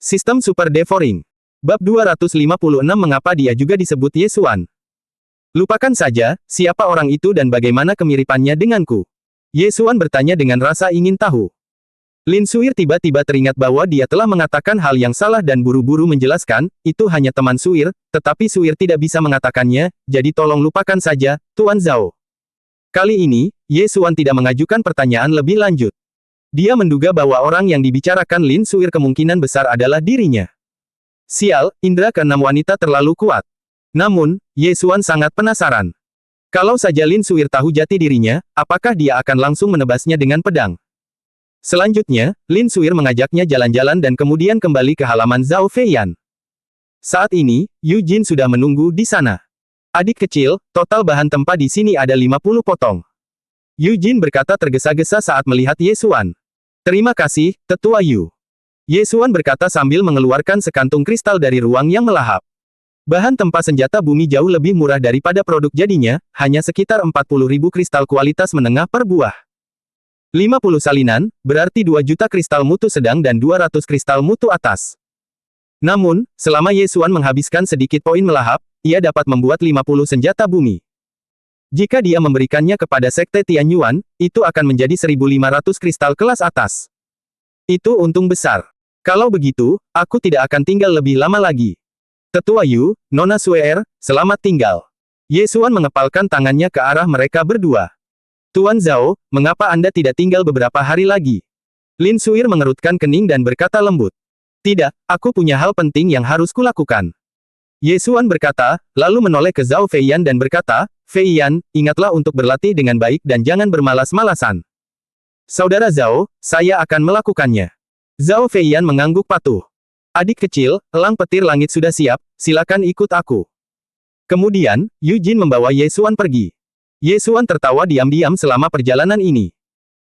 Sistem Super Devouring. Bab 256 Mengapa dia juga disebut Yesuan? Lupakan saja, siapa orang itu dan bagaimana kemiripannya denganku. Yesuan bertanya dengan rasa ingin tahu. Lin Suir tiba-tiba teringat bahwa dia telah mengatakan hal yang salah dan buru-buru menjelaskan, itu hanya teman Suir, tetapi Suir tidak bisa mengatakannya, jadi tolong lupakan saja, Tuan Zhao. Kali ini, Yesuan tidak mengajukan pertanyaan lebih lanjut. Dia menduga bahwa orang yang dibicarakan Lin Suir kemungkinan besar adalah dirinya. Sial, indera keenam wanita terlalu kuat. Namun, Yesuan sangat penasaran. Kalau saja Lin Suir tahu jati dirinya, apakah dia akan langsung menebasnya dengan pedang? Selanjutnya, Lin Suir mengajaknya jalan-jalan dan kemudian kembali ke halaman Zhao Feiyan. Saat ini, Yu Jin sudah menunggu di sana. Adik kecil, total bahan tempa di sini ada 50 potong. Yu Jin berkata tergesa-gesa saat melihat Yesuan. Terima kasih, Tetua Yu. Yesuan berkata sambil mengeluarkan sekantung kristal dari ruang yang melahap. Bahan tempa senjata bumi jauh lebih murah daripada produk jadinya, hanya sekitar 40.000 kristal kualitas menengah per buah. 50 salinan, berarti 2 juta kristal mutu sedang dan 200 kristal mutu atas. Namun, selama Yesuan menghabiskan sedikit poin melahap, ia dapat membuat 50 senjata bumi. Jika dia memberikannya kepada Sekte Tianyuan, itu akan menjadi 1.500 kristal kelas atas. Itu untung besar. Kalau begitu, aku tidak akan tinggal lebih lama lagi. Tetua Yu, Nona Suer, selamat tinggal. Yesuan mengepalkan tangannya ke arah mereka berdua. Tuan Zhao, mengapa Anda tidak tinggal beberapa hari lagi? Lin Suir mengerutkan kening dan berkata lembut. Tidak, aku punya hal penting yang harus kulakukan. Yesuan berkata, lalu menoleh ke Zhao Feiyan dan berkata, Feiyan, ingatlah untuk berlatih dengan baik dan jangan bermalas-malasan. Saudara Zhao, saya akan melakukannya. Zhao Feiyan mengangguk patuh. Adik kecil, elang petir langit sudah siap, silakan ikut aku. Kemudian, Yu Jin membawa Yesuan pergi. Yesuan tertawa diam-diam selama perjalanan ini.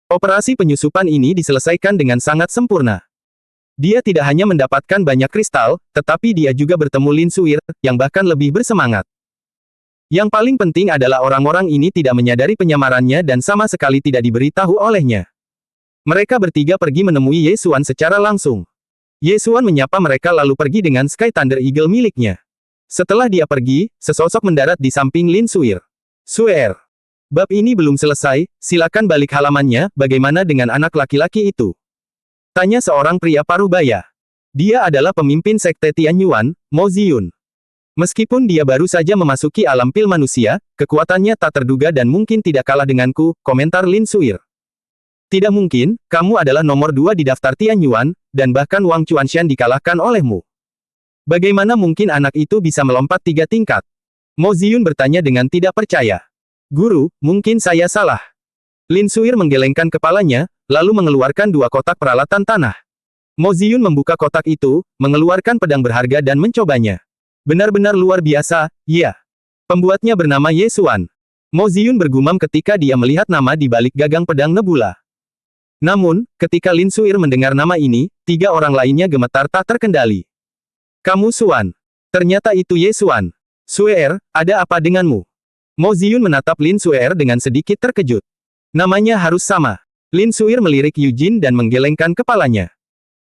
Operasi penyusupan ini diselesaikan dengan sangat sempurna. Dia tidak hanya mendapatkan banyak kristal, tetapi dia juga bertemu Lin Suir, yang bahkan lebih bersemangat. Yang paling penting adalah orang-orang ini tidak menyadari penyamarannya dan sama sekali tidak diberitahu olehnya. Mereka bertiga pergi menemui Yesuan secara langsung. Yesuan menyapa mereka lalu pergi dengan Sky Thunder Eagle miliknya. Setelah dia pergi, sesosok mendarat di samping Lin Suir. Suer. Bab ini belum selesai, silakan balik halamannya, bagaimana dengan anak laki-laki itu? Tanya seorang pria parubaya. Dia adalah pemimpin Sekte Tianyuan, Mo Ziyun. Meskipun dia baru saja memasuki alam pil manusia, kekuatannya tak terduga dan mungkin tidak kalah denganku, komentar Lin Suir. Tidak mungkin, kamu adalah nomor 2 di daftar Tianyuan, dan bahkan Wang Chuanshan dikalahkan olehmu. Bagaimana mungkin anak itu bisa melompat 3 tingkat? Mo Ziyun bertanya dengan tidak percaya. Guru, mungkin saya salah. Lin Suir menggelengkan kepalanya, lalu mengeluarkan 2 kotak peralatan tanah. Mo Ziyun membuka kotak itu, mengeluarkan pedang berharga dan mencobanya. Benar-benar luar biasa, ya. Pembuatnya bernama Yesuan. Mo Ziyun bergumam ketika dia melihat nama di balik gagang pedang nebula. Namun, ketika Lin Suir mendengar nama ini, 3 orang lainnya gemetar tak terkendali. Kamu Suan. Ternyata itu Yesuan. Suer, ada apa denganmu? Mo Ziyun menatap Lin Suer dengan sedikit terkejut. Namanya harus sama. Lin Suir melirik Yu Jin dan menggelengkan kepalanya.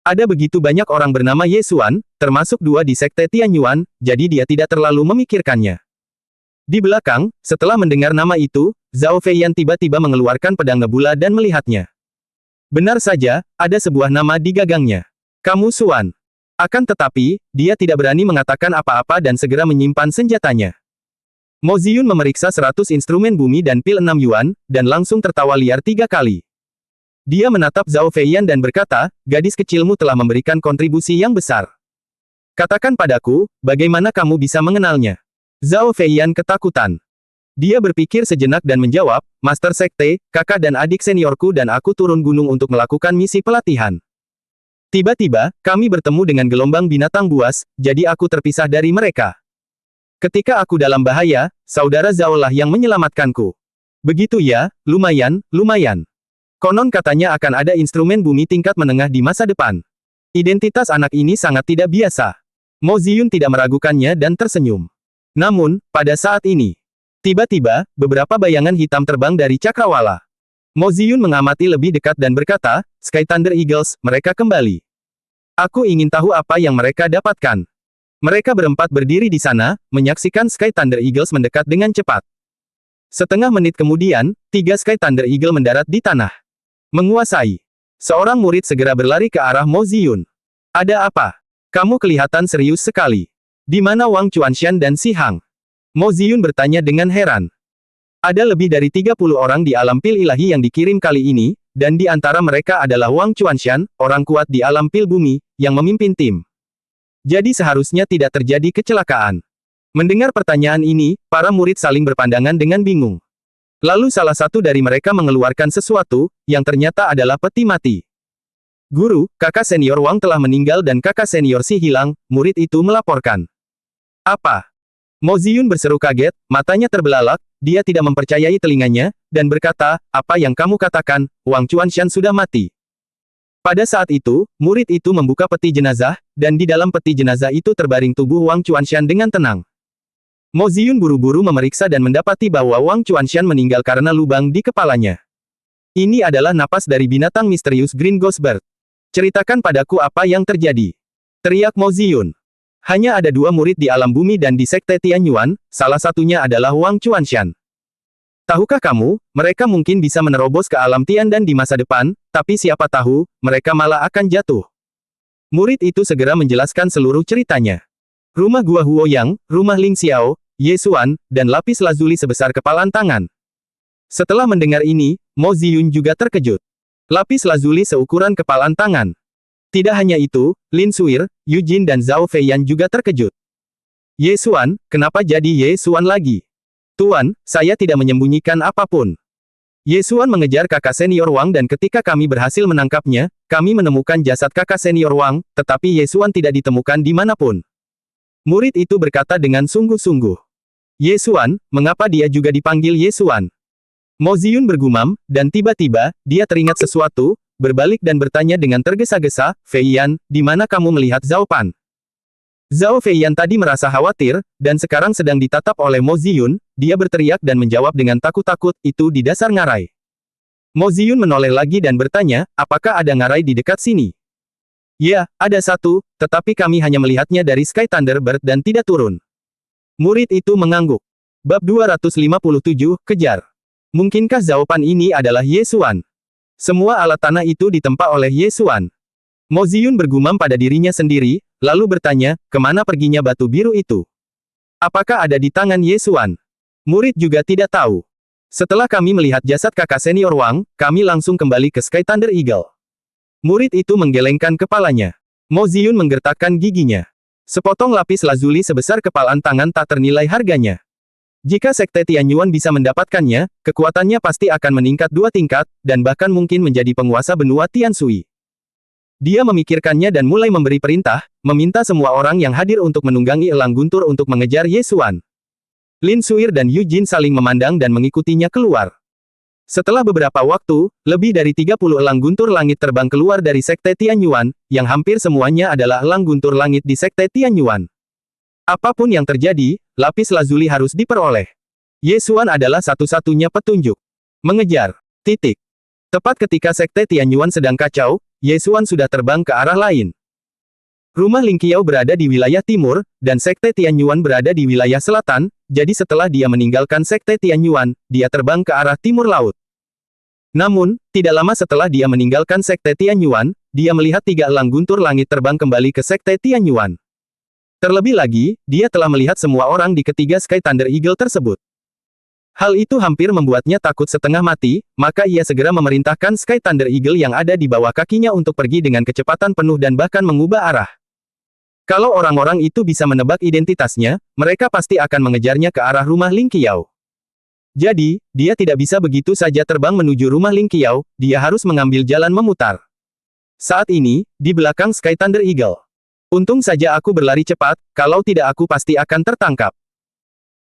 Ada begitu banyak orang bernama Yesuan, termasuk 2 di Sekte Tianyuan, jadi dia tidak terlalu memikirkannya. Di belakang, setelah mendengar nama itu, Zhao Feiyan tiba-tiba mengeluarkan pedang nebula dan melihatnya. Benar saja, ada sebuah nama di gagangnya. Kamu Suan. Akan tetapi, dia tidak berani mengatakan apa-apa dan segera menyimpan senjatanya. Mo Ziyun memeriksa 100 instrumen bumi dan pil 6 yuan, dan langsung tertawa liar 3 kali. Dia menatap Zhao Feiyan dan berkata, gadis kecilmu telah memberikan kontribusi yang besar. Katakan padaku, bagaimana kamu bisa mengenalnya? Zhao Feiyan ketakutan. Dia berpikir sejenak dan menjawab, Master Sekte, kakak dan adik seniorku dan aku turun gunung untuk melakukan misi pelatihan. Tiba-tiba, kami bertemu dengan gelombang binatang buas, jadi aku terpisah dari mereka. Ketika aku dalam bahaya, saudara Zhao lah yang menyelamatkanku. Begitu ya, lumayan. Konon katanya akan ada instrumen bumi tingkat menengah di masa depan. Identitas anak ini sangat tidak biasa. Mo Ziyun tidak meragukannya dan tersenyum. Namun, pada saat ini, tiba-tiba, beberapa bayangan hitam terbang dari cakrawala. Mo Ziyun mengamati lebih dekat dan berkata, Sky Thunder Eagles, mereka kembali. Aku ingin tahu apa yang mereka dapatkan. Mereka berempat berdiri di sana, menyaksikan Sky Thunder Eagles mendekat dengan cepat. Setengah menit kemudian, 3 Sky Thunder Eagle mendarat di tanah. Menguasai. Seorang murid segera berlari ke arah Mo Ziyun. Ada apa? Kamu kelihatan serius sekali. Di mana Wang Chuanshan dan Si Hang? Mo Ziyun bertanya dengan heran. Ada lebih dari 30 orang di alam pil ilahi yang dikirim kali ini, dan di antara mereka adalah Wang Chuanshan, orang kuat di alam pil bumi, yang memimpin tim. Jadi seharusnya tidak terjadi kecelakaan. Mendengar pertanyaan ini, para murid saling berpandangan dengan bingung. Lalu salah satu dari mereka mengeluarkan sesuatu, yang ternyata adalah peti mati. Guru, kakak senior Wang telah meninggal dan kakak senior Si hilang, murid itu melaporkan. Apa? Mo Ziyun berseru kaget, matanya terbelalak, dia tidak mempercayai telinganya, dan berkata, apa yang kamu katakan, Wang Chuanshan sudah mati. Pada saat itu, murid itu membuka peti jenazah, dan di dalam peti jenazah itu terbaring tubuh Wang Chuanshan dengan tenang. Mo Ziyun buru-buru memeriksa dan mendapati bahwa Wang Chuanshan meninggal karena lubang di kepalanya. Ini adalah napas dari binatang misterius Green Ghost Bird. Ceritakan padaku apa yang terjadi. Teriak Mo Ziyun. Hanya ada 2 murid di alam bumi dan di sekte Tianyuan, salah satunya adalah Wang Chuanshan. Tahukah kamu, mereka mungkin bisa menerobos ke alam Tian dan di masa depan, tapi siapa tahu, mereka malah akan jatuh. Murid itu segera menjelaskan seluruh ceritanya. Rumah Gua Huo Yang, rumah Ling Xiao, Ye Xuan, dan lapis lazuli sebesar kepalan tangan. Setelah mendengar ini, Mo Ziyun juga terkejut. Lapis lazuli seukuran kepalan tangan. Tidak hanya itu, Lin Suir, Yu Jin dan Zhao Feiyan juga terkejut. Ye Xuan, kenapa jadi Ye Xuan lagi? Tuan, saya tidak menyembunyikan apapun. Ye Xuan mengejar kakak senior Wang dan ketika kami berhasil menangkapnya, kami menemukan jasad kakak senior Wang, tetapi Ye Xuan tidak ditemukan dimanapun. Murid itu berkata dengan sungguh-sungguh. Ye Xuan, mengapa dia juga dipanggil Ye Xuan? Mo Ziyun bergumam, dan tiba-tiba, dia teringat sesuatu, berbalik dan bertanya dengan tergesa-gesa, Feiyan, di mana kamu melihat Zhao Pan? Zhao Feiyan tadi merasa khawatir, dan sekarang sedang ditatap oleh Mo Ziyun, dia berteriak dan menjawab dengan takut-takut, itu di dasar ngarai. Mo Ziyun menoleh lagi dan bertanya, apakah ada ngarai di dekat sini? Ya, ada satu, tetapi kami hanya melihatnya dari Sky Thunderbird dan tidak turun. Murid itu mengangguk. Bab 257, kejar. Mungkinkah Zhao Pan ini adalah Ye Xuan? Semua alat tanah itu ditempa oleh Ye Xuan. Mo Ziyun bergumam pada dirinya sendiri, lalu bertanya, kemana perginya batu biru itu? Apakah ada di tangan Ye Xuan? Murid juga tidak tahu. Setelah kami melihat jasad kakak senior Wang, kami langsung kembali ke Sky Thunder Eagle. Murid itu menggelengkan kepalanya. Mo Ziyun menggertakkan giginya. Sepotong lapis lazuli sebesar kepalan tangan tak ternilai harganya. Jika Sekte Tianyuan bisa mendapatkannya, kekuatannya pasti akan meningkat 2 tingkat, dan bahkan mungkin menjadi penguasa benua Tianshui. Dia memikirkannya dan mulai memberi perintah, meminta semua orang yang hadir untuk menunggangi elang guntur untuk mengejar Ye Xuan. Lin Suir dan Yu Jin saling memandang dan mengikutinya keluar. Setelah beberapa waktu, lebih dari 30 elang guntur langit terbang keluar dari Sekte Tianyuan, yang hampir semuanya adalah elang guntur langit di Sekte Tianyuan. Apapun yang terjadi, lapis lazuli harus diperoleh. Ye Xuan adalah satu-satunya petunjuk. Mengejar. Titik. Tepat ketika Sekte Tianyuan sedang kacau, Ye Xuan sudah terbang ke arah lain. Rumah Ling Qiao berada di wilayah timur, dan Sekte Tianyuan berada di wilayah selatan, jadi setelah dia meninggalkan Sekte Tianyuan, dia terbang ke arah timur laut. Namun, tidak lama setelah dia meninggalkan Sekte Tianyuan, dia melihat 3 elang guntur langit terbang kembali ke Sekte Tianyuan. Terlebih lagi, dia telah melihat semua orang di ketiga Sky Thunder Eagle tersebut. Hal itu hampir membuatnya takut setengah mati, maka ia segera memerintahkan Sky Thunder Eagle yang ada di bawah kakinya untuk pergi dengan kecepatan penuh dan bahkan mengubah arah. Kalau orang-orang itu bisa menebak identitasnya, mereka pasti akan mengejarnya ke arah rumah Ling Qiao. Jadi, dia tidak bisa begitu saja terbang menuju rumah Ling Qiao, dia harus mengambil jalan memutar. Saat ini, di belakang Sky Thunder Eagle. Untung saja aku berlari cepat, kalau tidak aku pasti akan tertangkap.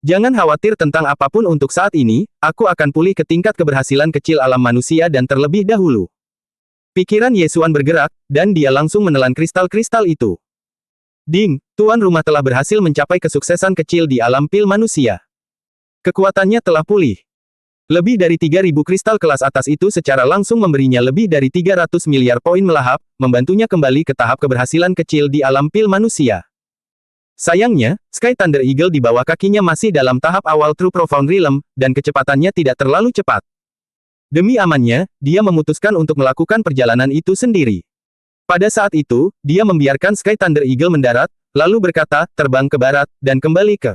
Jangan khawatir tentang apapun untuk saat ini, aku akan pulih ke tingkat keberhasilan kecil alam manusia dan terlebih dahulu. Pikiran Ye Xuan bergerak, dan dia langsung menelan kristal-kristal itu. Ding, tuan rumah telah berhasil mencapai kesuksesan kecil di alam pil manusia. Kekuatannya telah pulih. Lebih dari 3.000 kristal kelas atas itu secara langsung memberinya lebih dari 300 miliar poin melahap, membantunya kembali ke tahap keberhasilan kecil di alam pil manusia. Sayangnya, Sky Thunder Eagle di bawah kakinya masih dalam tahap awal True Profound Realm, dan kecepatannya tidak terlalu cepat. Demi amannya, dia memutuskan untuk melakukan perjalanan itu sendiri. Pada saat itu, dia membiarkan Sky Thunder Eagle mendarat, lalu berkata, terbang ke barat, dan kembali ke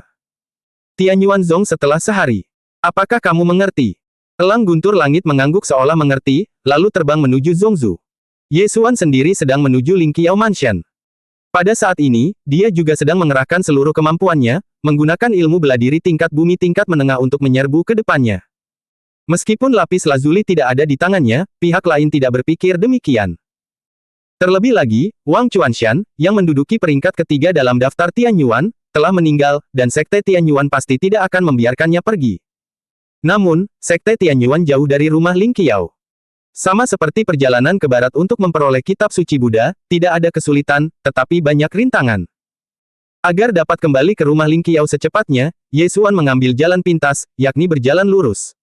Tianyuan Zong setelah sehari. Apakah kamu mengerti? Elang guntur langit mengangguk seolah mengerti, lalu terbang menuju Zhongzhou. Ye Xuan sendiri sedang menuju Lingqiao Mansion. Pada saat ini, dia juga sedang mengerahkan seluruh kemampuannya, menggunakan ilmu bela diri tingkat bumi tingkat menengah untuk menyerbu ke depannya. Meskipun lapis lazuli tidak ada di tangannya, pihak lain tidak berpikir demikian. Terlebih lagi, Wang Chuanshan, yang menduduki peringkat ketiga dalam daftar Tianyuan, telah meninggal, dan Sekte Tianyuan pasti tidak akan membiarkannya pergi. Namun, Sekte Tianyuan jauh dari rumah Lingqiao. Sama seperti perjalanan ke barat untuk memperoleh kitab suci Buddha, tidak ada kesulitan, tetapi banyak rintangan. Agar dapat kembali ke rumah Lingqiao secepatnya, Ye Xuan mengambil jalan pintas, yakni berjalan lurus.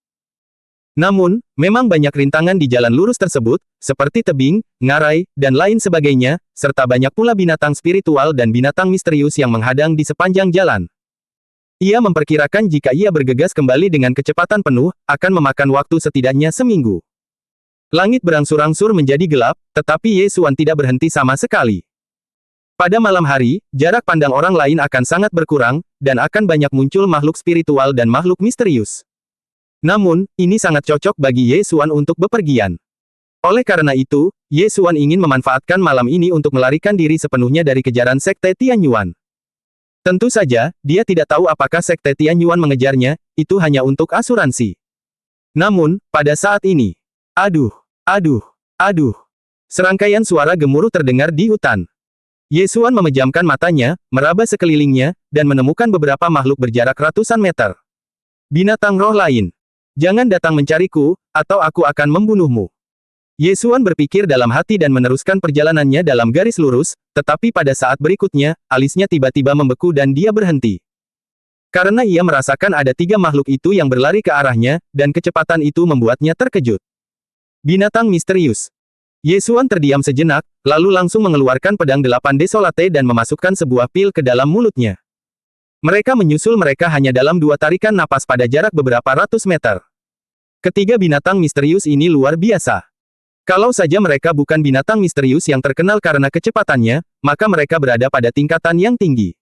Namun, memang banyak rintangan di jalan lurus tersebut, seperti tebing, ngarai, dan lain sebagainya, serta banyak pula binatang spiritual dan binatang misterius yang menghadang di sepanjang jalan. Ia memperkirakan jika ia bergegas kembali dengan kecepatan penuh, akan memakan waktu setidaknya seminggu. Langit berangsur-angsur menjadi gelap, tetapi Ye Xuan tidak berhenti sama sekali. Pada malam hari, jarak pandang orang lain akan sangat berkurang, dan akan banyak muncul makhluk spiritual dan makhluk misterius. Namun, ini sangat cocok bagi Ye Xuan untuk bepergian. Oleh karena itu, Ye Xuan ingin memanfaatkan malam ini untuk melarikan diri sepenuhnya dari kejaran Sekte Tianyuan. Tentu saja, dia tidak tahu apakah Sekte Tianyuan mengejarnya, itu hanya untuk asuransi. Namun, pada saat ini, aduh, aduh, aduh. Serangkaian suara gemuruh terdengar di hutan. Ye Xuan memejamkan matanya, meraba sekelilingnya, dan menemukan beberapa makhluk berjarak ratusan meter. Binatang roh lain. Jangan datang mencariku, atau aku akan membunuhmu. Ye Xuan berpikir dalam hati dan meneruskan perjalanannya dalam garis lurus, tetapi pada saat berikutnya, alisnya tiba-tiba membeku dan dia berhenti. Karena ia merasakan ada 3 makhluk itu yang berlari ke arahnya, dan kecepatan itu membuatnya terkejut. Binatang misterius. Ye Xuan terdiam sejenak, lalu langsung mengeluarkan pedang 8 desolate dan memasukkan sebuah pil ke dalam mulutnya. Mereka menyusul mereka hanya dalam 2 tarikan napas pada jarak beberapa ratus meter. Ketiga binatang misterius ini luar biasa. Kalau saja mereka bukan binatang misterius yang terkenal karena kecepatannya, maka mereka berada pada tingkatan yang tinggi.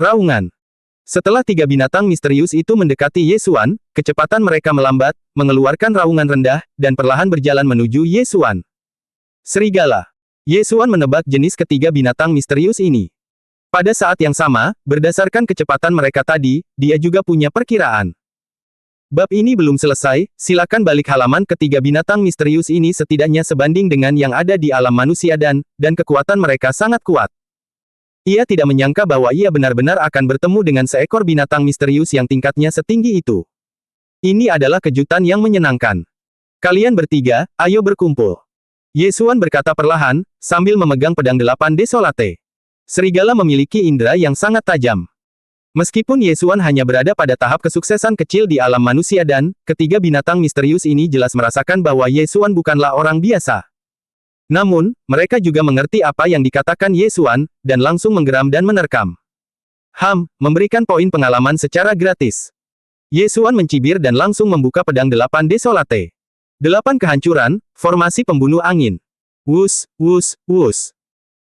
Raungan. Setelah 3 binatang misterius itu mendekati Ye Xuan, kecepatan mereka melambat, mengeluarkan raungan rendah, dan perlahan berjalan menuju Ye Xuan. Serigala. Ye Xuan menebak jenis ketiga binatang misterius ini. Pada saat yang sama, berdasarkan kecepatan mereka tadi, dia juga punya perkiraan. Bab ini belum selesai, silakan balik halaman. Ketiga binatang misterius ini setidaknya sebanding dengan yang ada di alam manusia dan kekuatan mereka sangat kuat. Ia tidak menyangka bahwa ia benar-benar akan bertemu dengan seekor binatang misterius yang tingkatnya setinggi itu. Ini adalah kejutan yang menyenangkan. Kalian bertiga, ayo berkumpul. Ye Xuan berkata perlahan, sambil memegang pedang 8 desolate. Serigala memiliki indera yang sangat tajam. Meskipun Ye Xuan hanya berada pada tahap kesuksesan kecil di alam manusia dan ketiga binatang misterius ini jelas merasakan bahwa Ye Xuan bukanlah orang biasa. Namun, mereka juga mengerti apa yang dikatakan Ye Xuan, dan langsung menggeram dan menerkam. Memberikan poin pengalaman secara gratis. Ye Xuan mencibir dan langsung membuka pedang 8 desolate. 8 kehancuran, formasi pembunuh angin. Wus, wus, wus.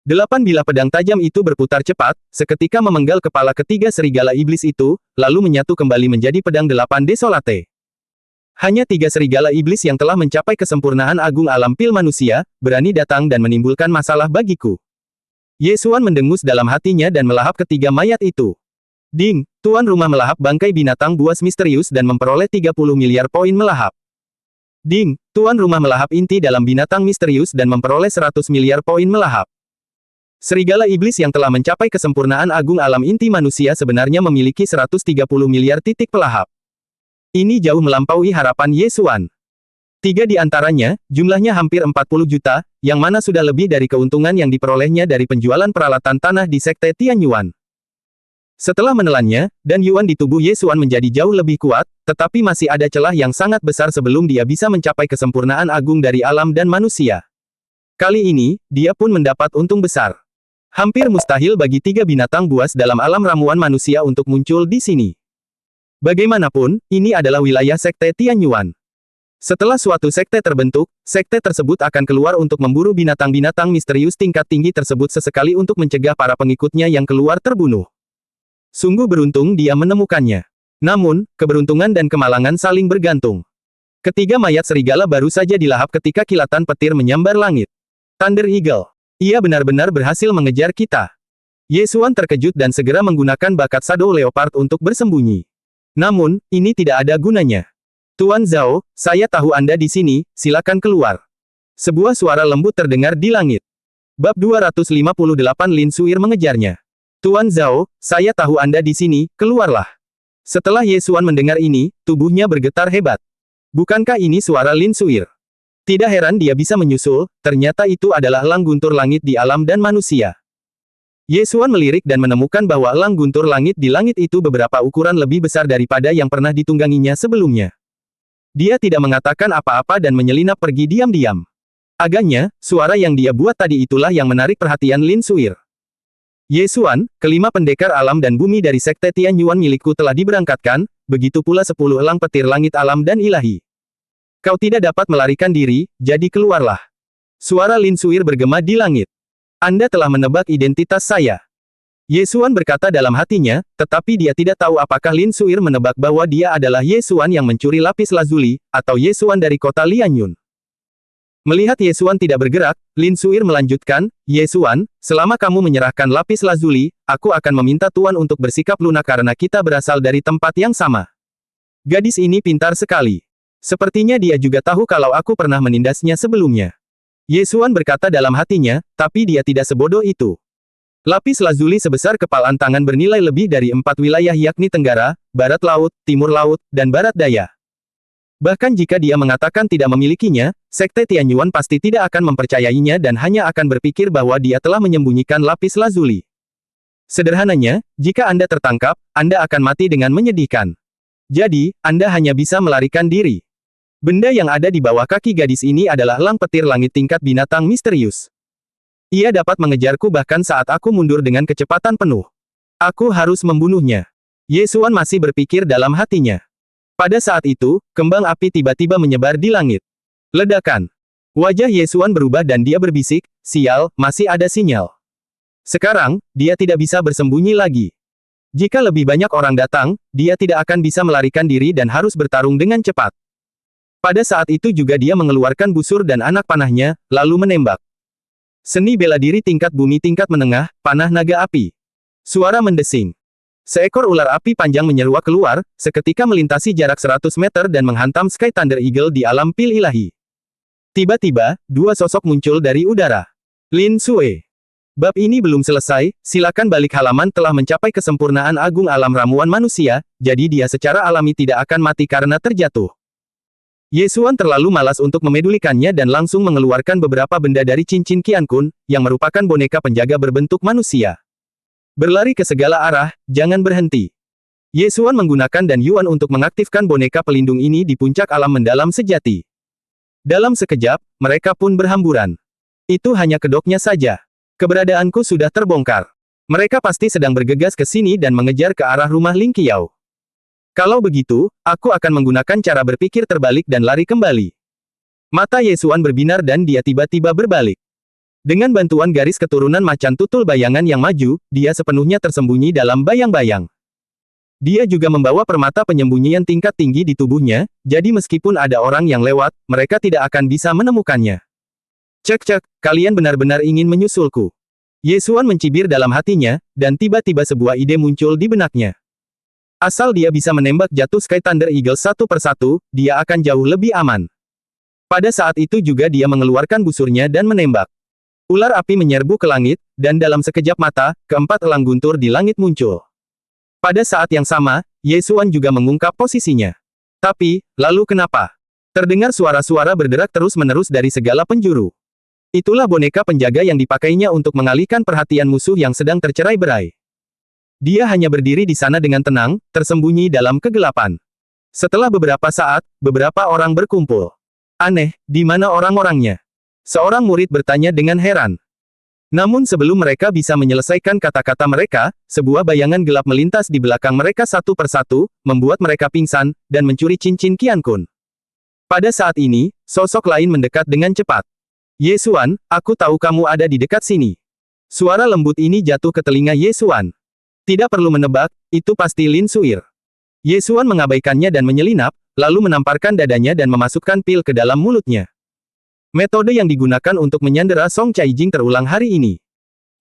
8 bilah pedang tajam itu berputar cepat, seketika memenggal kepala ketiga serigala iblis itu, lalu menyatu kembali menjadi pedang 8 desolate. Hanya 3 serigala iblis yang telah mencapai kesempurnaan agung alam pil manusia, berani datang dan menimbulkan masalah bagiku. Ye Xuan mendengus dalam hatinya dan melahap ketiga mayat itu. Ding, tuan rumah melahap bangkai binatang buas misterius dan memperoleh 30 miliar poin melahap. Ding, tuan rumah melahap inti dalam binatang misterius dan memperoleh 100 miliar poin melahap. Serigala iblis yang telah mencapai kesempurnaan agung alam inti manusia sebenarnya memiliki 130 miliar titik pelahap. Ini jauh melampaui harapan Ye Xuan. 3 di antaranya, jumlahnya hampir 40 juta, yang mana sudah lebih dari keuntungan yang diperolehnya dari penjualan peralatan tanah di Sekte Tianyuan. Setelah menelannya, dan Yuan di tubuh Ye Xuan menjadi jauh lebih kuat, tetapi masih ada celah yang sangat besar sebelum dia bisa mencapai kesempurnaan agung dari alam dan manusia. Kali ini, dia pun mendapat untung besar. Hampir mustahil bagi 3 binatang buas dalam alam ramuan manusia untuk muncul di sini. Bagaimanapun, ini adalah wilayah Sekte Tianyuan. Setelah suatu sekte terbentuk, sekte tersebut akan keluar untuk memburu binatang-binatang misterius tingkat tinggi tersebut sesekali untuk mencegah para pengikutnya yang keluar terbunuh. Sungguh beruntung dia menemukannya. Namun, keberuntungan dan kemalangan saling bergantung. Ketiga mayat serigala baru saja dilahap ketika kilatan petir menyambar langit. Thunder Eagle. Ia benar-benar berhasil mengejar kita. Ye Xuan terkejut dan segera menggunakan bakat Shadow Leopard untuk bersembunyi. Namun, ini tidak ada gunanya. Tuan Zhao, saya tahu Anda di sini, silakan keluar. Sebuah suara lembut terdengar di langit. Bab 258 Lin Suir mengejarnya. Tuan Zhao, saya tahu Anda di sini, keluarlah. Setelah Ye Xuan mendengar ini, tubuhnya bergetar hebat. Bukankah ini suara Lin Suir? Tidak heran dia bisa menyusul, ternyata itu adalah elang guntur langit di alam dan manusia. Ye Xuan melirik dan menemukan bahwa elang guntur langit di langit itu beberapa ukuran lebih besar daripada yang pernah ditungganginya sebelumnya. Dia tidak mengatakan apa-apa dan menyelinap pergi diam-diam. Agaknya, suara yang dia buat tadi itulah yang menarik perhatian Lin Suir. Ye Xuan, kelima pendekar alam dan bumi dari Sekte Tianyuan milikku telah diberangkatkan, begitu pula 10 elang petir langit alam dan ilahi. Kau tidak dapat melarikan diri, jadi keluarlah. Suara Lin Suir bergema di langit. Anda telah menebak identitas saya. Ye Xuan berkata dalam hatinya, tetapi dia tidak tahu apakah Lin Suir menebak bahwa dia adalah Ye Xuan yang mencuri lapis lazuli, atau Ye Xuan dari kota Lianyun. Melihat Ye Xuan tidak bergerak, Lin Suir melanjutkan, Ye Xuan, selama kamu menyerahkan lapis lazuli, aku akan meminta Tuan untuk bersikap lunak karena kita berasal dari tempat yang sama. Gadis ini pintar sekali. Sepertinya dia juga tahu kalau aku pernah menindasnya sebelumnya. Ye Xuan berkata dalam hatinya, tapi dia tidak sebodoh itu. Lapis lazuli sebesar kepalan tangan bernilai lebih dari 4 wilayah yakni Tenggara, Barat Laut, Timur Laut, dan Barat Daya. Bahkan jika dia mengatakan tidak memilikinya, Sekte Tianyuan pasti tidak akan mempercayainya dan hanya akan berpikir bahwa dia telah menyembunyikan lapis lazuli. Sederhananya, jika Anda tertangkap, Anda akan mati dengan menyedihkan. Jadi, Anda hanya bisa melarikan diri. Benda yang ada di bawah kaki gadis ini adalah elang petir langit tingkat binatang misterius. Ia dapat mengejarku bahkan saat aku mundur dengan kecepatan penuh. Aku harus membunuhnya. Ye Xuan masih berpikir dalam hatinya. Pada saat itu, kembang api tiba-tiba menyebar di langit. Ledakan. Wajah Ye Xuan berubah dan dia berbisik, sial, masih ada sinyal. Sekarang, dia tidak bisa bersembunyi lagi. Jika lebih banyak orang datang, dia tidak akan bisa melarikan diri dan harus bertarung dengan cepat. Pada saat itu juga dia mengeluarkan busur dan anak panahnya, lalu menembak. Seni bela diri tingkat bumi tingkat menengah, panah naga api. Suara mendesing. Seekor ular api panjang menyeruak keluar, seketika melintasi jarak 100 meter dan menghantam Sky Thunder Eagle di alam pil ilahi. Tiba-tiba, 2 sosok muncul dari udara. Lin Sue. Bab ini belum selesai, silakan balik halaman telah mencapai kesempurnaan agung alam ramuan manusia, jadi dia secara alami tidak akan mati karena terjatuh. Ye Xuan terlalu malas untuk memedulikannya dan langsung mengeluarkan beberapa benda dari cincin Qian Kun, yang merupakan boneka penjaga berbentuk manusia. Berlari ke segala arah, jangan berhenti. Ye Xuan menggunakan Dan Yuan untuk mengaktifkan boneka pelindung ini di puncak alam mendalam sejati. Dalam sekejap, mereka pun berhamburan. Itu hanya kedoknya saja. Keberadaanku sudah terbongkar. Mereka pasti sedang bergegas ke sini dan mengejar ke arah rumah Ling Qiao. Kalau begitu, aku akan menggunakan cara berpikir terbalik dan lari kembali. Mata Ye Xuan berbinar dan dia tiba-tiba berbalik. Dengan bantuan garis keturunan macan tutul bayangan yang maju, dia sepenuhnya tersembunyi dalam bayang-bayang. Dia juga membawa permata penyembunyian tingkat tinggi di tubuhnya, jadi meskipun ada orang yang lewat, mereka tidak akan bisa menemukannya. Cek-cek, kalian benar-benar ingin menyusulku. Ye Xuan mencibir dalam hatinya, dan tiba-tiba sebuah ide muncul di benaknya. Asal dia bisa menembak jatuh Sky Thunder Eagle satu persatu, dia akan jauh lebih aman. Pada saat itu juga dia mengeluarkan busurnya dan menembak. Ular api menyerbu ke langit, dan dalam sekejap mata, keempat elang guntur di langit muncul. Pada saat yang sama, Ye Xuan juga mengungkap posisinya. Tapi, lalu kenapa? Terdengar suara-suara berderak terus-menerus dari segala penjuru. Itulah boneka penjaga yang dipakainya untuk mengalihkan perhatian musuh yang sedang tercerai-berai. Dia hanya berdiri di sana dengan tenang, tersembunyi dalam kegelapan. Setelah beberapa saat, beberapa orang berkumpul. Aneh, di mana orang-orangnya? Seorang murid bertanya dengan heran. Namun sebelum mereka bisa menyelesaikan kata-kata mereka, sebuah bayangan gelap melintas di belakang mereka satu persatu, membuat mereka pingsan, dan mencuri cincin Qian Kun. Pada saat ini, sosok lain mendekat dengan cepat. Ye Xuan, aku tahu kamu ada di dekat sini. Suara lembut ini jatuh ke telinga Ye Xuan. Tidak perlu menebak, itu pasti Lin Suir. Ye Xuan mengabaikannya dan menyelinap, lalu menamparkan dadanya dan memasukkan pil ke dalam mulutnya. Metode yang digunakan untuk menyandera Song Caijing terulang hari ini.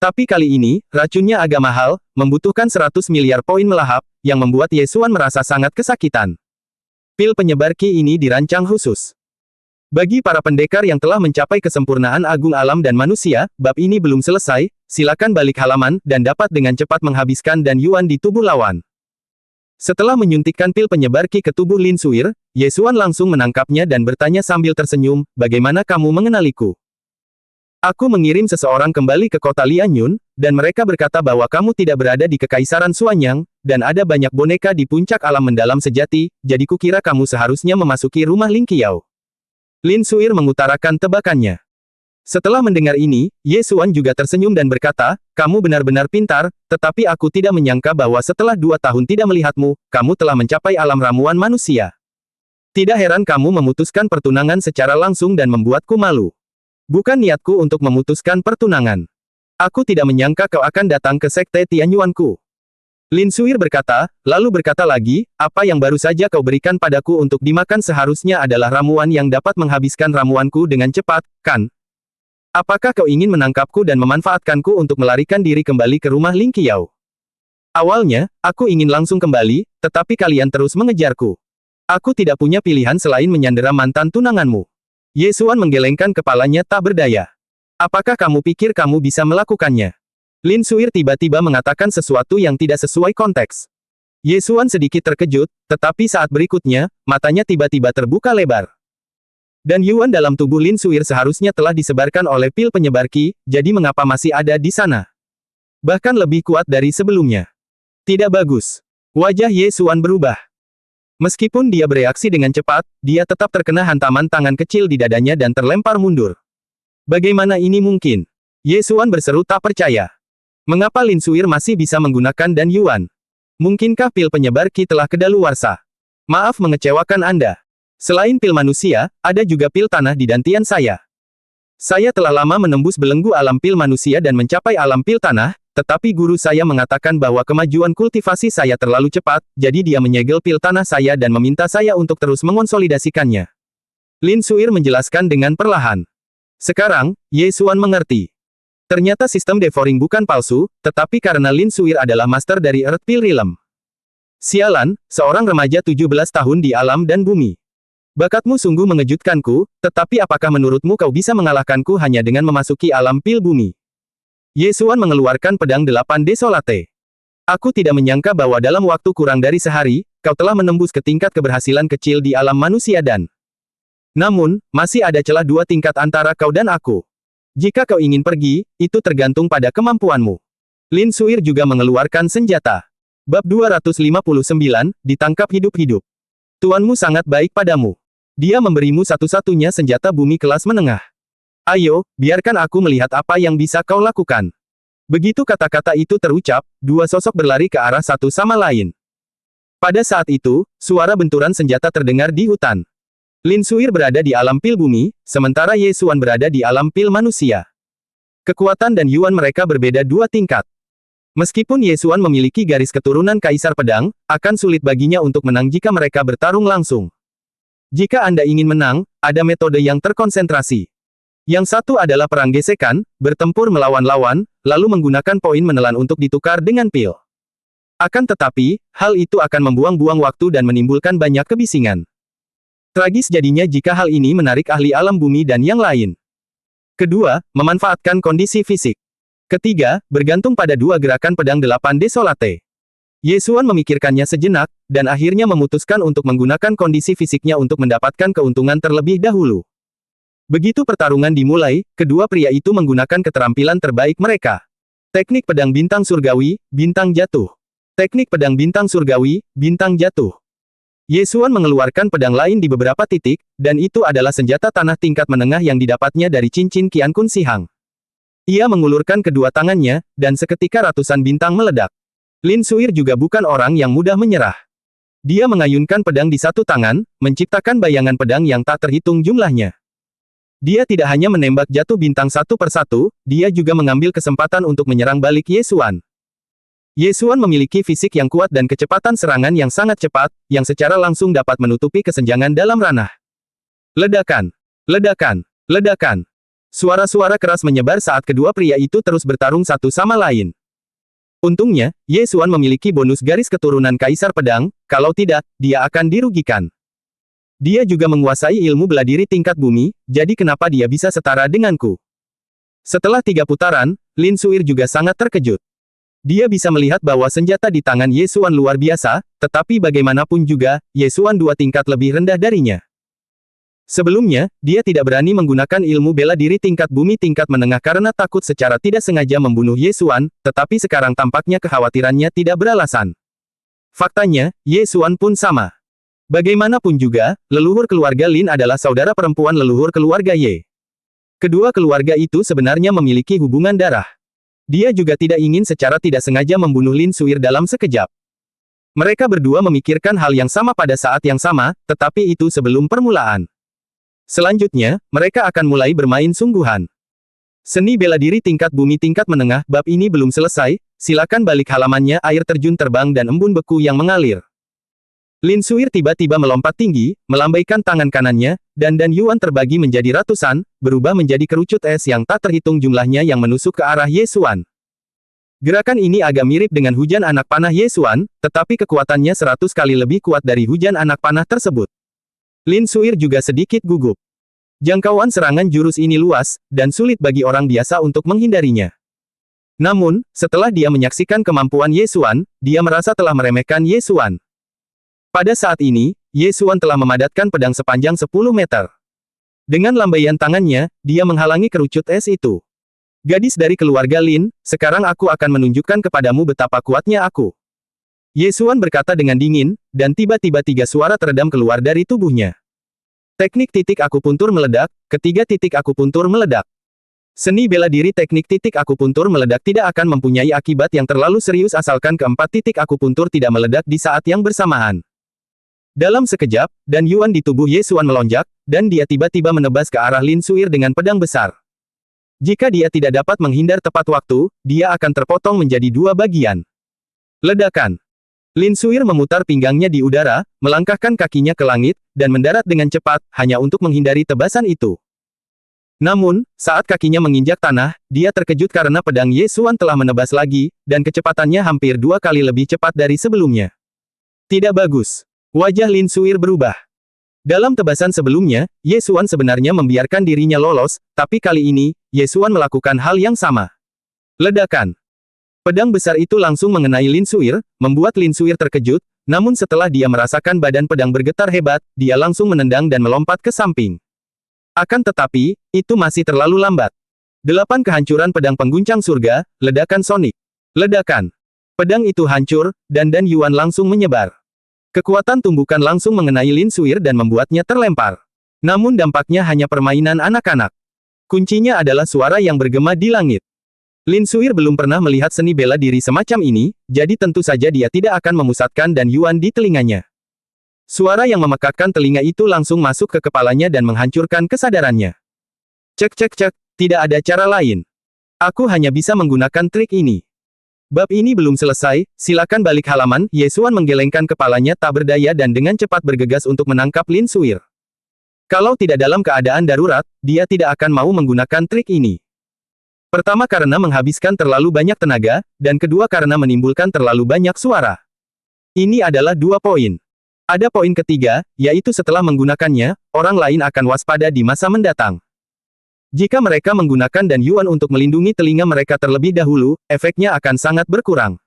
Tapi kali ini, racunnya agak mahal, membutuhkan 100 miliar poin melahap, yang membuat Ye Xuan merasa sangat kesakitan. Pil penyebar Qi ini dirancang khusus bagi para pendekar yang telah mencapai kesempurnaan agung alam dan manusia. Bab ini belum selesai, silakan balik halaman, dan dapat dengan cepat menghabiskan Dan Yuan di tubuh lawan. Setelah menyuntikkan pil penyebar Qi ke tubuh Lin Suir, Ye Xuan langsung menangkapnya dan bertanya sambil tersenyum, bagaimana kamu mengenaliku? Aku mengirim seseorang kembali ke kota Lianyun, dan mereka berkata bahwa kamu tidak berada di Kekaisaran Suanyang, dan ada banyak boneka di puncak alam mendalam sejati, jadi kukira kamu seharusnya memasuki rumah Ling Qiao. Lin Suir mengutarakan tebakannya. Setelah mendengar ini, Ye Xuan juga tersenyum dan berkata, kamu benar-benar pintar, tetapi aku tidak menyangka bahwa setelah 2 tahun tidak melihatmu, kamu telah mencapai alam ramuan manusia. Tidak heran kamu memutuskan pertunangan secara langsung dan membuatku malu. Bukan niatku untuk memutuskan pertunangan. Aku tidak menyangka kau akan datang ke sekte Tianyuanku. Lin Suir berkata, lalu berkata lagi, apa yang baru saja kau berikan padaku untuk dimakan seharusnya adalah ramuan yang dapat menghabiskan ramuanku dengan cepat, kan? Apakah kau ingin menangkapku dan memanfaatkanku untuk melarikan diri kembali ke rumah Ling Qiao? Awalnya, aku ingin langsung kembali, tetapi kalian terus mengejarku. Aku tidak punya pilihan selain menyandera mantan tunanganmu. Ye Xuan menggelengkan kepalanya tak berdaya. Apakah kamu pikir kamu bisa melakukannya? Lin Suir tiba-tiba mengatakan sesuatu yang tidak sesuai konteks. Ye Xuan sedikit terkejut, tetapi saat berikutnya, matanya tiba-tiba terbuka lebar. Dan Yuan dalam tubuh Lin Suir seharusnya telah disebarkan oleh pil penyebar Qi, jadi mengapa masih ada di sana? Bahkan lebih kuat dari sebelumnya. Tidak bagus. Wajah Ye Xuan berubah. Meskipun dia bereaksi dengan cepat, dia tetap terkena hantaman tangan kecil di dadanya dan terlempar mundur. Bagaimana ini mungkin? Ye Xuan berseru tak percaya. Mengapa Lin Suir masih bisa menggunakan Dan Yuan? Mungkinkah pil penyebar Qi telah kedaluarsa? Maaf mengecewakan Anda. Selain pil manusia, ada juga pil tanah di dantian saya. Saya telah lama menembus belenggu alam pil manusia dan mencapai alam pil tanah, tetapi guru saya mengatakan bahwa kemajuan kultivasi saya terlalu cepat, jadi dia menyegel pil tanah saya dan meminta saya untuk terus mengonsolidasikannya. Lin Suir menjelaskan dengan perlahan. Sekarang, Ye Xuan mengerti. Ternyata sistem devouring bukan palsu, tetapi karena Lin Suir adalah master dari Earth Pill Realm. Sialan, seorang remaja 17 tahun di alam dan bumi. Bakatmu sungguh mengejutkanku, tetapi apakah menurutmu kau bisa mengalahkanku hanya dengan memasuki alam pil bumi? Ye Xuan mengeluarkan pedang 8 Desolate. Aku tidak menyangka bahwa dalam waktu kurang dari sehari, kau telah menembus ke tingkat keberhasilan kecil di alam manusia dan... Namun, masih ada celah 2 tingkat antara kau dan aku. Jika kau ingin pergi, itu tergantung pada kemampuanmu. Lin Suir juga mengeluarkan senjata. Bab 259, ditangkap hidup-hidup. Tuanmu sangat baik padamu. Dia memberimu satu-satunya senjata bumi kelas menengah. Ayo, biarkan aku melihat apa yang bisa kau lakukan. Begitu kata-kata itu terucap, 2 sosok berlari ke arah satu sama lain. Pada saat itu, suara benturan senjata terdengar di hutan. Lin Suir berada di alam pil bumi, sementara Ye Xuan berada di alam pil manusia. Kekuatan dan Yuan mereka berbeda 2 tingkat. Meskipun Ye Xuan memiliki garis keturunan Kaisar Pedang, akan sulit baginya untuk menang jika mereka bertarung langsung. Jika Anda ingin menang, ada metode yang terkonsentrasi. Yang satu adalah perang gesekan, bertempur melawan lawan, lalu menggunakan poin menelan untuk ditukar dengan pil. Akan tetapi, hal itu akan membuang-buang waktu dan menimbulkan banyak kebisingan. Tragis jadinya jika hal ini menarik ahli alam bumi dan yang lain. Kedua, memanfaatkan kondisi fisik. Ketiga, bergantung pada 2 gerakan pedang 8 Desolate. Ye Xuan memikirkannya sejenak, dan akhirnya memutuskan untuk menggunakan kondisi fisiknya untuk mendapatkan keuntungan terlebih dahulu. Begitu pertarungan dimulai, kedua pria itu menggunakan keterampilan terbaik mereka. Teknik pedang bintang surgawi, bintang jatuh. Teknik pedang bintang surgawi, bintang jatuh. Ye Xuan mengeluarkan pedang lain di beberapa titik, dan itu adalah senjata tanah tingkat menengah yang didapatnya dari cincin Qian Kun Sihang. Ia mengulurkan kedua tangannya, dan seketika ratusan bintang meledak. Lin Suir juga bukan orang yang mudah menyerah. Dia mengayunkan pedang di satu tangan, menciptakan bayangan pedang yang tak terhitung jumlahnya. Dia tidak hanya menembak jatuh bintang satu persatu, dia juga mengambil kesempatan untuk menyerang balik Ye Xuan. Ye Xuan memiliki fisik yang kuat dan kecepatan serangan yang sangat cepat, yang secara langsung dapat menutupi kesenjangan dalam ranah. Ledakan! Ledakan! Ledakan! Suara-suara keras menyebar saat kedua pria itu terus bertarung satu sama lain. Untungnya, Ye Xuan memiliki bonus garis keturunan Kaisar Pedang, kalau tidak, dia akan dirugikan. Dia juga menguasai ilmu bela diri tingkat bumi, jadi kenapa dia bisa setara denganku? Setelah 3 putaran, Lin Suir juga sangat terkejut. Dia bisa melihat bahwa senjata di tangan Ye Xuan luar biasa, tetapi bagaimanapun juga, Ye Xuan 2 tingkat lebih rendah darinya. Sebelumnya, dia tidak berani menggunakan ilmu bela diri tingkat bumi tingkat menengah karena takut secara tidak sengaja membunuh Ye Xuan, tetapi sekarang tampaknya kekhawatirannya tidak beralasan. Faktanya, Ye Xuan pun sama. Bagaimanapun juga, leluhur keluarga Lin adalah saudara perempuan leluhur keluarga Ye. Kedua keluarga itu sebenarnya memiliki hubungan darah. Dia juga tidak ingin secara tidak sengaja membunuh Lin Suir dalam sekejap. Mereka berdua memikirkan hal yang sama pada saat yang sama, tetapi itu sebelum permulaan. Selanjutnya, mereka akan mulai bermain sungguhan. Seni bela diri tingkat bumi tingkat menengah, bab ini belum selesai, silakan balik halamannya. Air terjun terbang dan embun beku yang mengalir. Lin Suir tiba-tiba melompat tinggi, melambaikan tangan kanannya, dan Yuan terbagi menjadi ratusan, berubah menjadi kerucut es yang tak terhitung jumlahnya yang menusuk ke arah Ye Xuan. Gerakan ini agak mirip dengan hujan anak panah Ye Xuan, tetapi kekuatannya 100 kali lebih kuat dari hujan anak panah tersebut. Lin Suir juga sedikit gugup. Jangkauan serangan jurus ini luas, dan sulit bagi orang biasa untuk menghindarinya. Namun, setelah dia menyaksikan kemampuan Ye Xuan, dia merasa telah meremehkan Ye Xuan. Pada saat ini, Ye Xuan telah memadatkan pedang sepanjang 10 meter. Dengan lambaian tangannya, dia menghalangi kerucut es itu. Gadis dari keluarga Lin, sekarang aku akan menunjukkan kepadamu betapa kuatnya aku. Ye Xuan berkata dengan dingin, dan tiba-tiba 3 suara teredam keluar dari tubuhnya. Teknik titik akupuntur meledak, ketiga titik akupuntur meledak. Seni bela diri teknik titik akupuntur meledak tidak akan mempunyai akibat yang terlalu serius asalkan keempat titik akupuntur tidak meledak di saat yang bersamaan. Dalam sekejap, Yuan di tubuh Ye Xuan melonjak, dan dia tiba-tiba menebas ke arah Lin Suir dengan pedang besar. Jika dia tidak dapat menghindar tepat waktu, dia akan terpotong menjadi 2 bagian. Ledakan. Lin Suir memutar pinggangnya di udara, melangkahkan kakinya ke langit, dan mendarat dengan cepat, hanya untuk menghindari tebasan itu. Namun, saat kakinya menginjak tanah, dia terkejut karena pedang Ye Xuan telah menebas lagi, dan kecepatannya hampir 2 kali lebih cepat dari sebelumnya. Tidak bagus. Wajah Lin Suir berubah. Dalam tebasan sebelumnya, Ye Xuan sebenarnya membiarkan dirinya lolos, tapi kali ini, Ye Xuan melakukan hal yang sama. Ledakan. Pedang besar itu langsung mengenai Lin Suir, membuat Lin Suir terkejut, namun setelah dia merasakan badan pedang bergetar hebat, dia langsung menendang dan melompat ke samping. Akan tetapi, itu masih terlalu lambat. 8 kehancuran pedang pengguncang surga, ledakan sonik. Ledakan. Pedang itu hancur, dan Yuan langsung menyebar. Kekuatan tumbukan langsung mengenai Lin Suir dan membuatnya terlempar. Namun dampaknya hanya permainan anak-anak. Kuncinya adalah suara yang bergema di langit. Lin Suir belum pernah melihat seni bela diri semacam ini, jadi tentu saja dia tidak akan memusatkan Yuan di telinganya. Suara yang memekakkan telinga itu langsung masuk ke kepalanya dan menghancurkan kesadarannya. Cek cek cek, tidak ada cara lain. Aku hanya bisa menggunakan trik ini. Bab ini belum selesai, silakan balik halaman. Ye Xuan menggelengkan kepalanya tak berdaya dan dengan cepat bergegas untuk menangkap Lin Suir. Kalau tidak dalam keadaan darurat, dia tidak akan mau menggunakan trik ini. Pertama karena menghabiskan terlalu banyak tenaga, dan kedua karena menimbulkan terlalu banyak suara. Ini adalah 2 poin. Ada poin ketiga, yaitu setelah menggunakannya, orang lain akan waspada di masa mendatang. Jika mereka menggunakan Yuan untuk melindungi telinga mereka terlebih dahulu, efeknya akan sangat berkurang.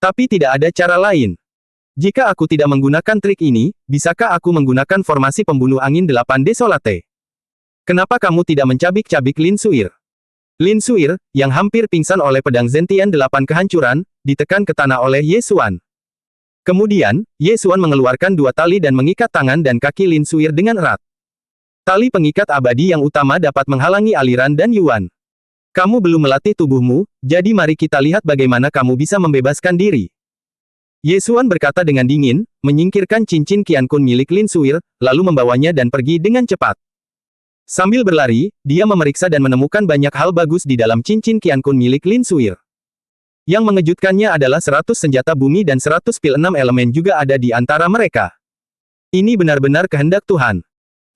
Tapi tidak ada cara lain. Jika aku tidak menggunakan trik ini, bisakah aku menggunakan formasi pembunuh angin 8 Desolate? Kenapa kamu tidak mencabik-cabik Lin Suir? Lin Suir, yang hampir pingsan oleh pedang Zentian 8 kehancuran, ditekan ke tanah oleh Ye Xuan. Kemudian, Ye Xuan mengeluarkan 2 tali dan mengikat tangan dan kaki Lin Suir dengan erat. Tali pengikat abadi yang utama dapat menghalangi aliran dan Yuan. Kamu belum melatih tubuhmu, jadi mari kita lihat bagaimana kamu bisa membebaskan diri. Ye Xuan berkata dengan dingin, menyingkirkan cincin Qiankun milik Lin Suir, lalu membawanya dan pergi dengan cepat. Sambil berlari, dia memeriksa dan menemukan banyak hal bagus di dalam cincin Qiankun milik Lin Suir. Yang mengejutkannya adalah 100 senjata bumi dan 100 pil 6 elemen juga ada di antara mereka. Ini benar-benar kehendak Tuhan.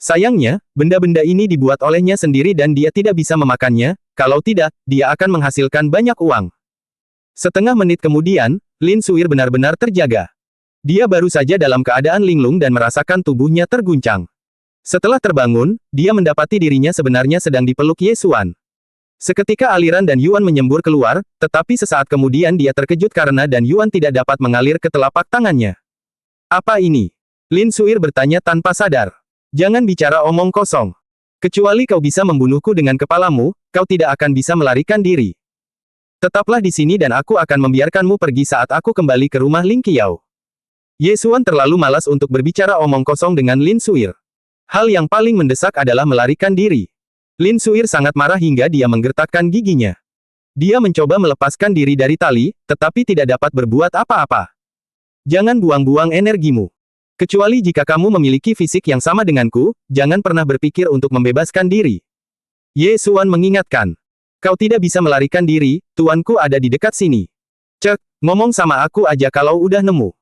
Sayangnya, benda-benda ini dibuat olehnya sendiri dan dia tidak bisa memakannya, kalau tidak, dia akan menghasilkan banyak uang. Setengah menit kemudian, Lin Suir benar-benar terjaga. Dia baru saja dalam keadaan linglung dan merasakan tubuhnya terguncang. Setelah terbangun, dia mendapati dirinya sebenarnya sedang dipeluk Ye Xuan. Seketika aliran dan Yuan menyembur keluar, tetapi sesaat kemudian dia terkejut karena dan Yuan tidak dapat mengalir ke telapak tangannya. Apa ini? Lin Suir bertanya tanpa sadar. Jangan bicara omong kosong. Kecuali kau bisa membunuhku dengan kepalamu, kau tidak akan bisa melarikan diri. Tetaplah di sini dan aku akan membiarkanmu pergi saat aku kembali ke rumah Ling Qiao. Ye Xuan terlalu malas untuk berbicara omong kosong dengan Lin Suir. Hal yang paling mendesak adalah melarikan diri. Lin Suir sangat marah hingga dia menggertakkan giginya. Dia mencoba melepaskan diri dari tali, tetapi tidak dapat berbuat apa-apa. Jangan buang-buang energimu. Kecuali jika kamu memiliki fisik yang sama denganku, jangan pernah berpikir untuk membebaskan diri. Ye Xuan mengingatkan. Kau tidak bisa melarikan diri, tuanku ada di dekat sini. Cek, ngomong sama aku aja kalau udah nemu.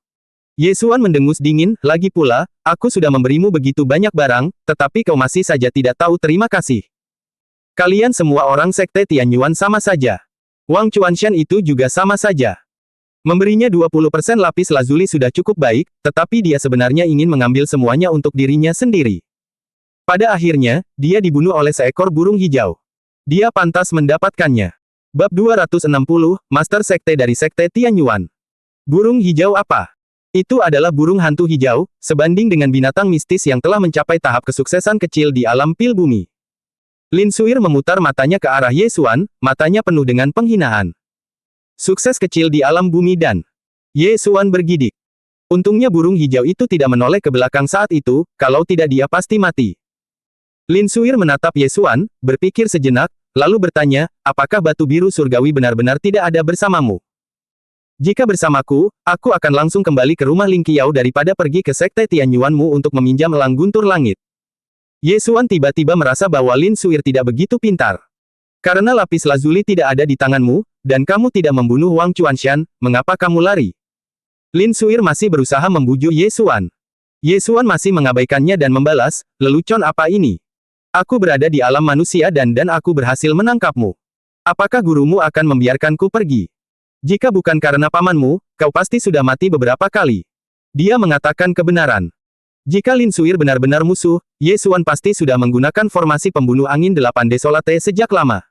Ye Xuan mendengus dingin, lagi pula, aku sudah memberimu begitu banyak barang, tetapi kau masih saja tidak tahu terima kasih. Kalian semua orang sekte Tianyuan sama saja. Wang Chuanshan itu juga sama saja. Memberinya 20% lapis lazuli sudah cukup baik, tetapi dia sebenarnya ingin mengambil semuanya untuk dirinya sendiri. Pada akhirnya, dia dibunuh oleh seekor burung hijau. Dia pantas mendapatkannya. Bab 260, Master Sekte dari Sekte Tianyuan. Burung hijau apa? Itu adalah burung hantu hijau, sebanding dengan binatang mistis yang telah mencapai tahap kesuksesan kecil di alam pil bumi. Lin Suir memutar matanya ke arah Ye Xuan, matanya penuh dengan penghinaan. Sukses kecil di alam bumi dan... Ye Xuan bergidik. Untungnya burung hijau itu tidak menoleh ke belakang saat itu, kalau tidak dia pasti mati. Lin Suir menatap Ye Xuan, berpikir sejenak, lalu bertanya, apakah batu biru surgawi benar-benar tidak ada bersamamu? Jika bersamaku, aku akan langsung kembali ke rumah Ling Qiao daripada pergi ke Sekte Tianyuanmu untuk meminjam elang guntur langit. Ye Xuan tiba-tiba merasa bahwa Lin Suir tidak begitu pintar. Karena lapis lazuli tidak ada di tanganmu, dan kamu tidak membunuh Wang Chuanshan, mengapa kamu lari? Lin Suir masih berusaha membujuk Ye Xuan. Ye Xuan masih mengabaikannya dan membalas, lelucon apa ini? Aku berada di alam manusia dan aku berhasil menangkapmu. Apakah gurumu akan membiarkanku pergi? Jika bukan karena pamanmu, kau pasti sudah mati beberapa kali. Dia mengatakan kebenaran. Jika Lin Suir benar-benar musuh, Ye Xuan pasti sudah menggunakan formasi pembunuh angin 8 Desolate sejak lama.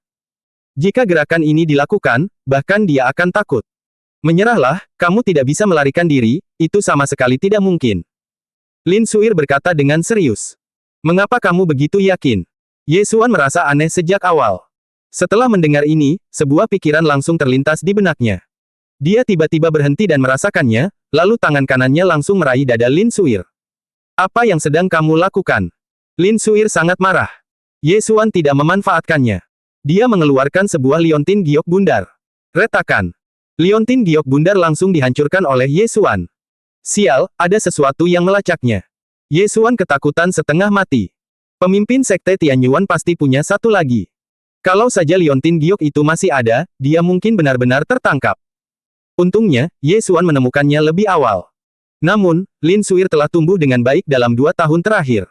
Jika gerakan ini dilakukan, bahkan dia akan takut. Menyerahlah, kamu tidak bisa melarikan diri, itu sama sekali tidak mungkin. Lin Suir berkata dengan serius. Mengapa kamu begitu yakin? Ye Xuan merasa aneh sejak awal. Setelah mendengar ini, sebuah pikiran langsung terlintas di benaknya. Dia tiba-tiba berhenti dan merasakannya, lalu tangan kanannya langsung meraih dada Lin Suir. Apa yang sedang kamu lakukan? Lin Suir sangat marah. Ye Xuan tidak memanfaatkannya. Dia mengeluarkan sebuah liontin giok bundar. Retakan. Liontin giok bundar langsung dihancurkan oleh Ye Xuan. Sial, ada sesuatu yang melacaknya. Ye Xuan ketakutan setengah mati. Pemimpin Sekte Tianyuan pasti punya satu lagi. Kalau saja liontin giok itu masih ada, dia mungkin benar-benar tertangkap. Untungnya, Ye Xuan menemukannya lebih awal. Namun, Lin Suir telah tumbuh dengan baik dalam 2 tahun terakhir.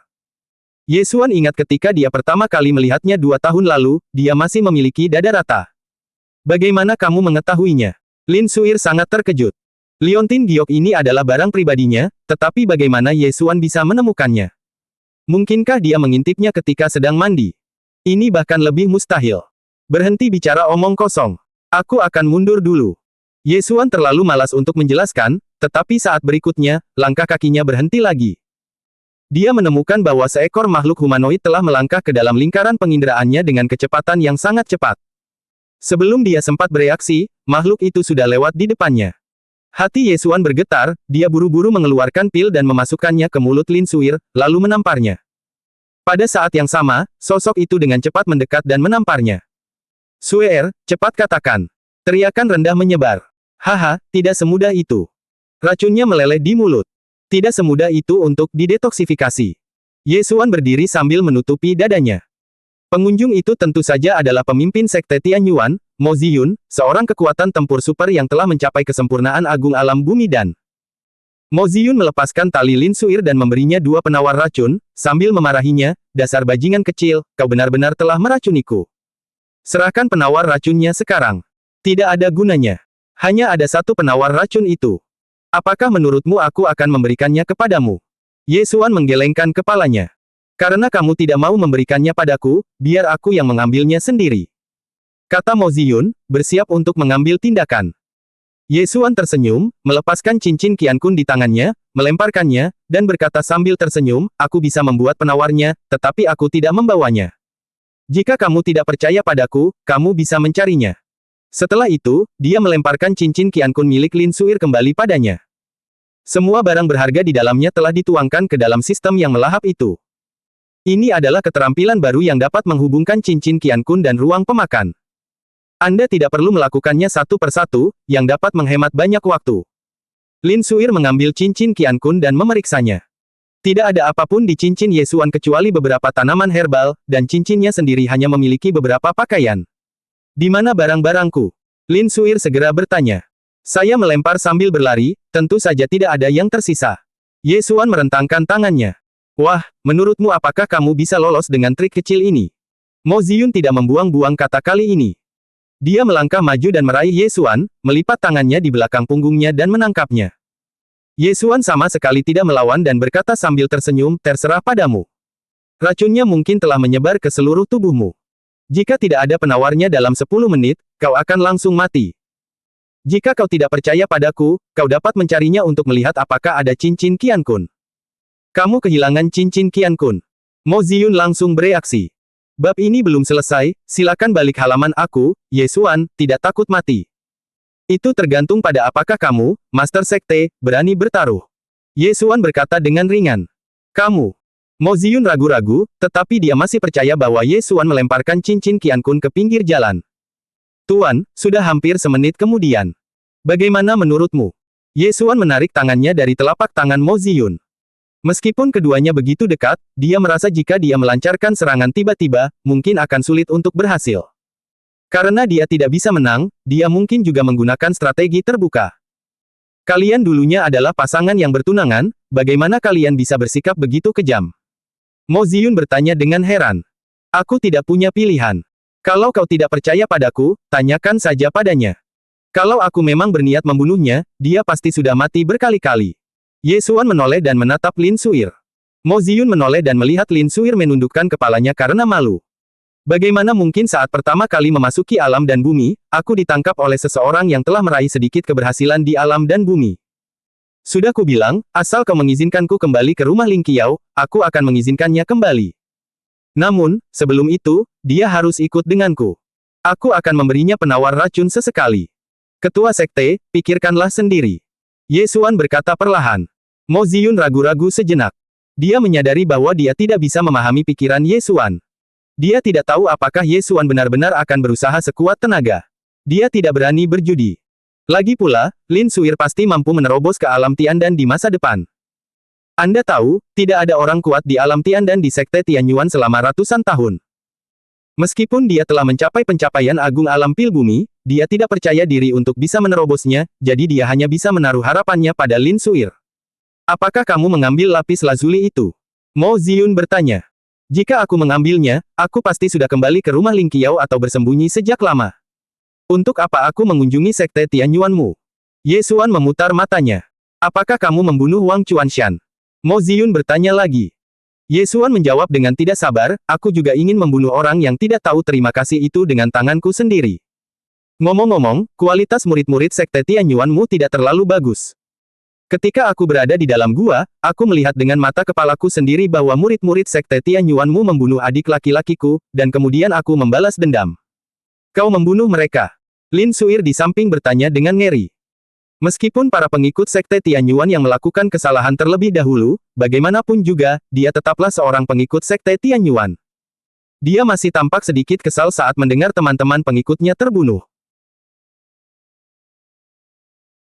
Ye Xuan ingat ketika dia pertama kali melihatnya 2 tahun lalu, dia masih memiliki dada rata. Bagaimana kamu mengetahuinya? Lin Suir sangat terkejut. Liontin giok ini adalah barang pribadinya, tetapi bagaimana Ye Xuan bisa menemukannya? Mungkinkah dia mengintipnya ketika sedang mandi? Ini bahkan lebih mustahil. Berhenti bicara omong kosong. Aku akan mundur dulu. Ye Xuan terlalu malas untuk menjelaskan, tetapi saat berikutnya, langkah kakinya berhenti lagi. Dia menemukan bahwa seekor makhluk humanoid telah melangkah ke dalam lingkaran penginderaannya dengan kecepatan yang sangat cepat. Sebelum dia sempat bereaksi, makhluk itu sudah lewat di depannya. Hati Ye Xuan bergetar, dia buru-buru mengeluarkan pil dan memasukkannya ke mulut Lin Suir, lalu menamparnya. Pada saat yang sama, sosok itu dengan cepat mendekat dan menamparnya. Suer, cepat katakan. Teriakan rendah menyebar. Haha, tidak semudah itu. Racunnya meleleh di mulut. Tidak semudah itu untuk didetoksifikasi. Ye Xuan berdiri sambil menutupi dadanya. Pengunjung itu tentu saja adalah pemimpin sekte Tianyuan, Mo Ziyun, seorang kekuatan tempur super yang telah mencapai kesempurnaan agung alam bumi dan Mo Ziyun melepaskan tali Lin Suir dan memberinya 2 penawar racun, sambil memarahinya, dasar bajingan kecil, kau benar-benar telah meracuniku. Serahkan penawar racunnya sekarang. Tidak ada gunanya. Hanya ada 1 penawar racun itu. Apakah menurutmu aku akan memberikannya kepadamu? Ye Xuan menggelengkan kepalanya. Karena kamu tidak mau memberikannya padaku, biar aku yang mengambilnya sendiri. Kata Mo Ziyun, bersiap untuk mengambil tindakan. Ye Xuan tersenyum, melepaskan cincin Qiankun di tangannya, melemparkannya, dan berkata sambil tersenyum, aku bisa membuat penawarnya, tetapi aku tidak membawanya. Jika kamu tidak percaya padaku, kamu bisa mencarinya. Setelah itu, dia melemparkan cincin Qiankun milik Lin Suir kembali padanya. Semua barang berharga di dalamnya telah dituangkan ke dalam sistem yang melahap itu. Ini adalah keterampilan baru yang dapat menghubungkan cincin Qiankun dan ruang pemakan. Anda tidak perlu melakukannya satu persatu, yang dapat menghemat banyak waktu. Lin Suir mengambil cincin Qiankun dan memeriksanya. Tidak ada apapun di cincin Ye Xuan kecuali beberapa tanaman herbal, dan cincinnya sendiri hanya memiliki beberapa pakaian. Di mana barang-barangku? Lin Suir segera bertanya. Saya melempar sambil berlari, tentu saja tidak ada yang tersisa. Ye Xuan merentangkan tangannya. Wah, menurutmu apakah kamu bisa lolos dengan trik kecil ini? Mo Ziyun tidak membuang-buang kata kali ini. Dia melangkah maju dan meraih Ye Xuan, melipat tangannya di belakang punggungnya dan menangkapnya. Ye Xuan sama sekali tidak melawan dan berkata sambil tersenyum, terserah padamu. Racunnya mungkin telah menyebar ke seluruh tubuhmu. Jika tidak ada penawarnya dalam 10 menit, kau akan langsung mati. Jika kau tidak percaya padaku, kau dapat mencarinya untuk melihat apakah ada cincin Qiankun. Kamu kehilangan cincin Qiankun. Mo Ziyun langsung bereaksi. Bab ini belum selesai, silakan balik halaman aku, Ye Xuan, tidak takut mati. Itu tergantung pada apakah kamu, Master Sekte, berani bertaruh. Ye Xuan berkata dengan ringan. Kamu. Mo Ziyun ragu-ragu, tetapi dia masih percaya bahwa Ye Xuan melemparkan cincin Qiankun ke pinggir jalan. Tuan, sudah hampir semenit kemudian. Bagaimana menurutmu? Ye Xuan menarik tangannya dari telapak tangan Mo Ziyun. Meskipun keduanya begitu dekat, dia merasa jika dia melancarkan serangan tiba-tiba, mungkin akan sulit untuk berhasil. Karena dia tidak bisa menang, dia mungkin juga menggunakan strategi terbuka. Kalian dulunya adalah pasangan yang bertunangan, bagaimana kalian bisa bersikap begitu kejam? Mo Ziyun bertanya dengan heran. Aku tidak punya pilihan. Kalau kau tidak percaya padaku, tanyakan saja padanya. Kalau aku memang berniat membunuhnya, dia pasti sudah mati berkali-kali. Ye Xuan menoleh dan menatap Lin Suir. Mo Ziyun menoleh dan melihat Lin Suir menundukkan kepalanya karena malu. Bagaimana mungkin saat pertama kali memasuki alam dan bumi, aku ditangkap oleh seseorang yang telah meraih sedikit keberhasilan di alam dan bumi. Sudah kubilang, asal kau mengizinkanku kembali ke rumah Ling Qiao, aku akan mengizinkannya kembali. Namun, sebelum itu, dia harus ikut denganku. Aku akan memberinya penawar racun sesekali. Ketua Sekte, pikirkanlah sendiri. Ye Xuan berkata perlahan. Mo Ziyun ragu-ragu sejenak. Dia menyadari bahwa dia tidak bisa memahami pikiran Ye Xuan. Dia tidak tahu apakah Ye Xuan benar-benar akan berusaha sekuat tenaga. Dia tidak berani berjudi. Lagi pula, Lin Suir pasti mampu menerobos ke alam Tiandan di masa depan. Anda tahu, tidak ada orang kuat di alam Tiandan di Sekte Tianyuan selama ratusan tahun. Meskipun dia telah mencapai pencapaian agung alam pil bumi, dia tidak percaya diri untuk bisa menerobosnya, jadi dia hanya bisa menaruh harapannya pada Lin Suir. Apakah kamu mengambil lapis lazuli itu? Mo Ziyun bertanya. Jika aku mengambilnya, aku pasti sudah kembali ke rumah Ling Qiao atau bersembunyi sejak lama. Untuk apa aku mengunjungi Sekte Tianyuanmu? Ye Xuan memutar matanya. Apakah kamu membunuh Wang Chuanshan? Mo Ziyun bertanya lagi. Ye Xuan menjawab dengan tidak sabar, aku juga ingin membunuh orang yang tidak tahu terima kasih itu dengan tanganku sendiri. Ngomong-ngomong, kualitas murid-murid Sekte Tianyuanmu tidak terlalu bagus. Ketika aku berada di dalam gua, aku melihat dengan mata kepalaku sendiri bahwa murid-murid Sekte Tianyuanmu membunuh adik laki-lakiku, dan kemudian aku membalas dendam. Kau membunuh mereka. Lin Suir di samping bertanya dengan ngeri. Meskipun para pengikut Sekte Tianyuan yang melakukan kesalahan terlebih dahulu, bagaimanapun juga, dia tetaplah seorang pengikut Sekte Tianyuan. Dia masih tampak sedikit kesal saat mendengar teman-teman pengikutnya terbunuh.